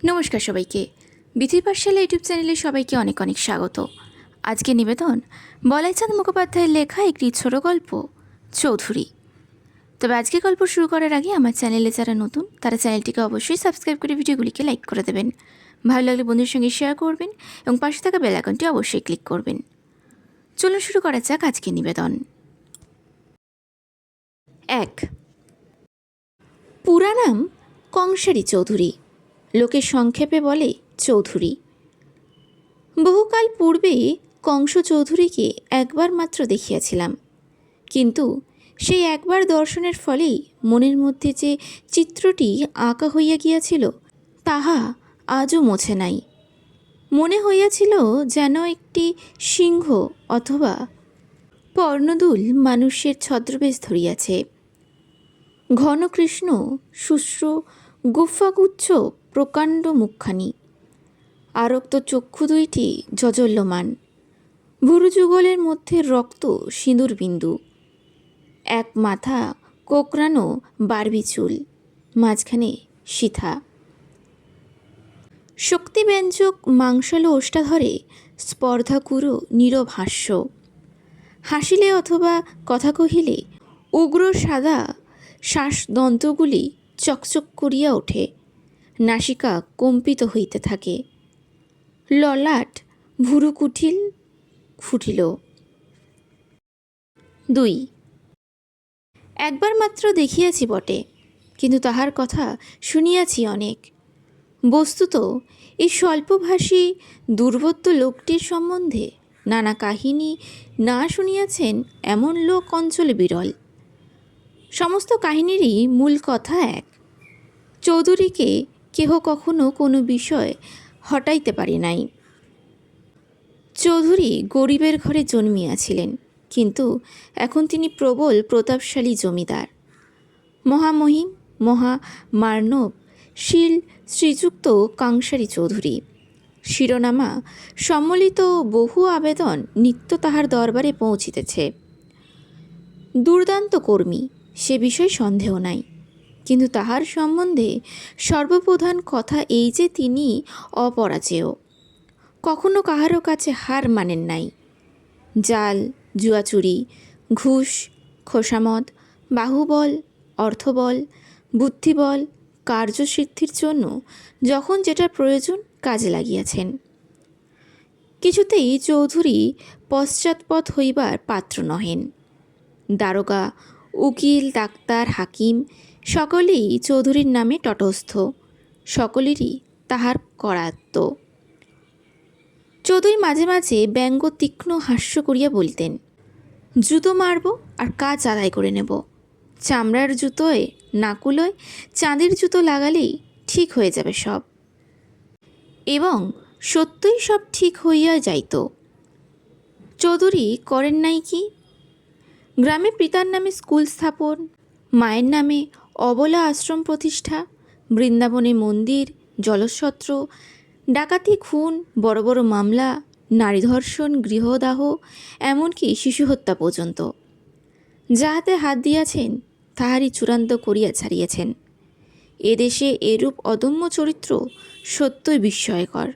নমস্কার সবাইকে। বিথির পাঠশালা ইউটিউব চ্যানেলে সবাইকে অনেক অনেক স্বাগত। আজকে নিবেদন বলাইচাঁদ মুখোপাধ্যায়ের লেখা একটি ছোট গল্প চৌধুরী। তবে আজকের গল্প শুরু করার আগে আমার চ্যানেলে যারা নতুন তারা চ্যানেলটিকে অবশ্যই সাবস্ক্রাইব করে ভিডিওগুলিকে লাইক করে দেবেন, ভালো লাগলে বন্ধুদের সঙ্গে শেয়ার করবেন এবং পাশে থাকা বেল আইকনটি অবশ্যই ক্লিক করবেন। চলুন শুরু করা যাক আজকের নিবেদন। 1। পুরা নাম কংসারী চৌধুরী, লোকে সংক্ষেপে বলে চৌধুরী। বহুকাল পূর্বে কংস চৌধুরীকে একবার মাত্র দেখিয়াছিলাম, কিন্তু সেই একবার দর্শনের ফলেই মনের মধ্যে যে চিত্রটি আঁকা হইয়া গিয়াছিল তাহা আজও মোছে নাই। মনে হইয়াছিল যেন একটি সিংহ অথবা পর্ণদুল মানুষের ছদ্রবেশ ধরিয়াছে। ঘনকৃষ্ণ শুশ্র গুফাগুচ্ছ প্রকাণ্ড মুখখানি, আরক্ত চক্ষু দুইটি জজল্যমান, ভুরুযুগলের মধ্যে রক্ত সিঁদুর বিন্দু, এক মাথা কোকড়ানো বারবি চুল, মাঝখানে সিথা, শক্তিব্যঞ্জক মাংসালো ওষ্ঠাধরে স্পর্ধাকুরো নীরব হাস্য, হাসিলে অথবা কথা কহিলে উগ্র সাদা শ্বাসদন্তগুলি চকচক করিয়া ওঠে, নাসিকা কম্পিত হইতে থাকে, ললাট ভুরু কুঠিল ফুটিল। 2। একবার মাত্র দেখিয়াছি বটে, কিন্তু তাহার কথা শুনিয়াছি অনেক। বস্তুত এই স্বল্পভাষী দুর্বোধ্য লোকটির সম্বন্ধে নানা কাহিনী না শুনিয়াছেন এমন লোক অঞ্চলে বিরল। সমস্ত কাহিনীরই মূল কথা এক। চৌধুরীকে কেহ কখনো কোনো বিষয় হটাইতে পারে নাই। চৌধুরী গরিবের ঘরে জন্মিয়াছিলেন, কিন্তু এখন তিনি প্রবল প্রতাপশালী জমিদার, মহামহিম মহামার্ণব শীল শ্রীযুক্ত কংসারী চৌধুরী। শিরোনামা সম্মিলিত বহু আবেদন নিত্য তাহার দরবারে পৌঁছিতেছে। দুর্দান্ত কর্মী, সে বিষয়ে সন্দেহ নাই, কিন্তু তাহার সম্বন্ধে সর্বপ্রধান কথা এই যে তিনি অপরাজেয়, কখনো কাহারও কাছে হার মানেন নাই। জাল, জুয়াচুরি, ঘুষ, খোসামদ, বাহুবল, অর্থবল, বুদ্ধিবল কার্যসিদ্ধির জন্য যখন যেটা প্রয়োজন কাজে লাগিয়াছেন। কিছুতেই চৌধুরী পশ্চাৎপদ হইবার পাত্র নহেন। দারোগা, উকিল, ডাক্তার, হাকিম সকলেই চৌধুরীর নামে তটস্থ, সকলেরই তাহার করায়ত্ত। চৌধুরী মাঝে মাঝে ব্যঙ্গ তীক্ষ্ণ হাস্য করিয়া বলিতেন, জুতো মারব আর কাজ আদায় করে নেব। চামড়ার জুতোয় নাকুলয় চাঁদের জুতো লাগালেই ঠিক হয়ে যাবে সব। এবং সত্যই সব ঠিক হইয়া যাইত। চৌধুরী করেন নাই কি? গ্রামে পিতার নামে স্কুল স্থাপন, মায়ের নামে অবলা আশ্রম প্রতিষ্ঠা, বৃন্দাবনে মন্দির, জলছত্র, ডাকাতি, খুন, বড় বড় মামলা, নারী ধর্ষণ, গৃহদাহ, এমনকি শিশু হত্যা পর্যন্ত যাহাতে হাত দিয়াছেন তাহারই চূড়ান্ত করিয়া ছাড়িয়েছেন। এদেশে এরূপ অদম্য চরিত্র সত্যই বিস্ময়কর।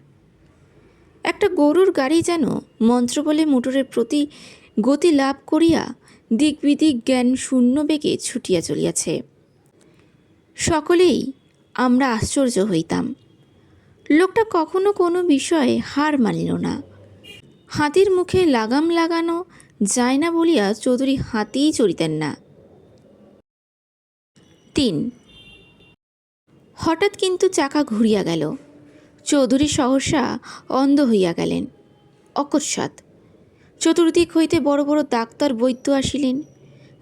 একটা গরুর গাড়ি যেন মন্ত্র বলে মোটরের প্রতি গতি লাভ করিয়া দিক বিদিক জ্ঞান শূন্য বেগে ছুটিয়া চলিয়াছে। সকলেই আমরা আশ্চর্য হইতাম। লোকটা কখনো কোনো বিষয়ে হার মানিল না। হাতির মুখে লাগাম লাগানো যায় না বলিয়া চৌধুরী হাতিই চড়িতেন না। 3। হঠাৎ কিন্তু চাকা ঘুরিয়া গেল। চৌধুরী সহসা অন্ধ হইয়া গেলেন। অকস্মাৎ চতুর্দিক হইতে বড় বড় ডাক্তার বৈদ্য আসিলেন।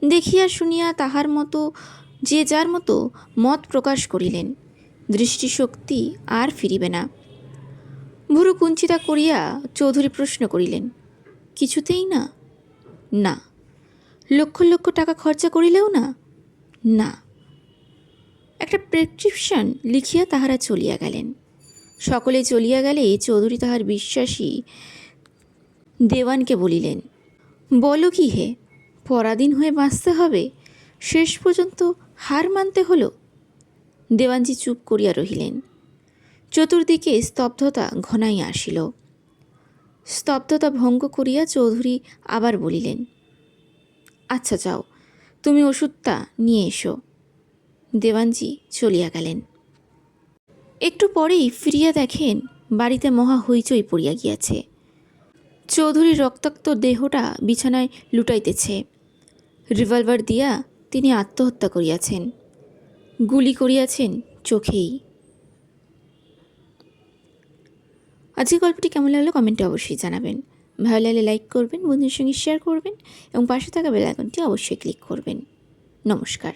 দেখিয়া শুনিয়া তাহার মতো যে যার মতো মত প্রকাশ করিলেন। দৃষ্টিশক্তি আর ফিরিবে না। ভুরু কুঞ্চিতা করিয়া চৌধুরী প্রশ্ন করিলেন, কিছুতেই না? না। লক্ষ লক্ষ টাকা খরচা করিলেও না? না। একটা প্রেসক্রিপশন লিখিয়া তাহারা চলিয়া গেলেন। সকলে চলিয়া গেলে চৌধুরী তাহার বিশ্বাসী দেওয়ানকে বলিলেন, বলো কি হে, পরাধীন হয়ে বাঁচতে হবে? শেষ পর্যন্ত হার মানতে হলো? দেওয়ানজি চুপ করিয়া রহিলেন। চতুর্দিকে স্তব্ধতা ঘনাইয়া আসিল। স্তব্ধতা ভঙ্গ করিয়া চৌধুরী আবার বলিলেন, আচ্ছা যাও, তুমি ওষুধটা নিয়ে এসো। দেওয়ানজি চলিয়া গেলেন। একটু পরেই ফিরিয়া দেখেন বাড়িতে মহা হইচই পড়িয়া গিয়াছে। চৌধুরীর রক্তাক্ত দেহটা বিছানায় লুটাইতেছে। রিভলভার দিয়া তিনি আত্মহত্যা করিয়াছেন, গুলি করিয়াছেন চোখেই। আজকের গল্পটি কেমন লাগলো কমেন্টে অবশ্যই জানাবেন। ভালো লাগলে লাইক করবেন, বন্ধুদের সঙ্গে শেয়ার করবেন এবং পাশে থাকা বেল আইকনটি অবশ্যই ক্লিক করবেন। নমস্কার।